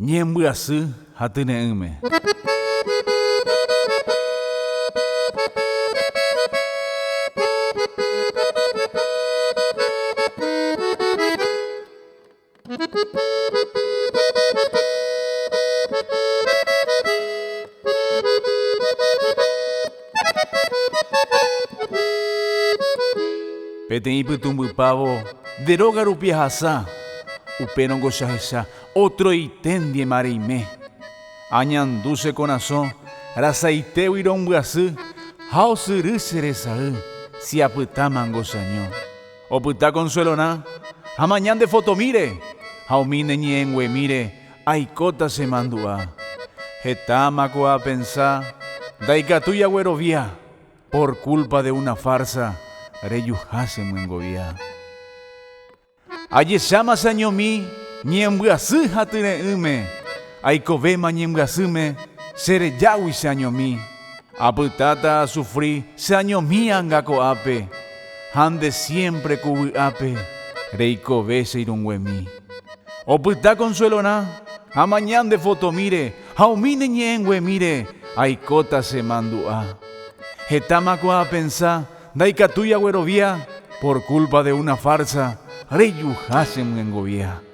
ñembyasy hatyre'ỹme. Peteĩ pytumbýpavo de róga rupi ahasa, upérõngo chahecha otroiténdie mareime. Añandúche corazón rasaitégui rombyasy ha osyry cheresay siapytámango chaño. Opyta Consuelona amaña nde fotomíre ha omíne ñe'ẽnguemíre aikóta che mandu'a. Hetámako a pensar ndaikatúi aguerovia por culpa de una farsa rejuháse myengovia. Ajecháma chañomi ñembyasy hatyre'ỹme, aikovéma ñembyasýme cherejágui cheañomi. Apytáta sufrí cheañomi anga ko'ápe, ha nde siempre kuvy'ápe reikove che irũnguemi. Opyta Consuelona amaña nde fotomíre ha omíne ñe'ẽnguemíre aikóta che mandu'a. Hetámako a pensar ndaikatúi aguerovia por culpa de una farsa rejuháse myengovia.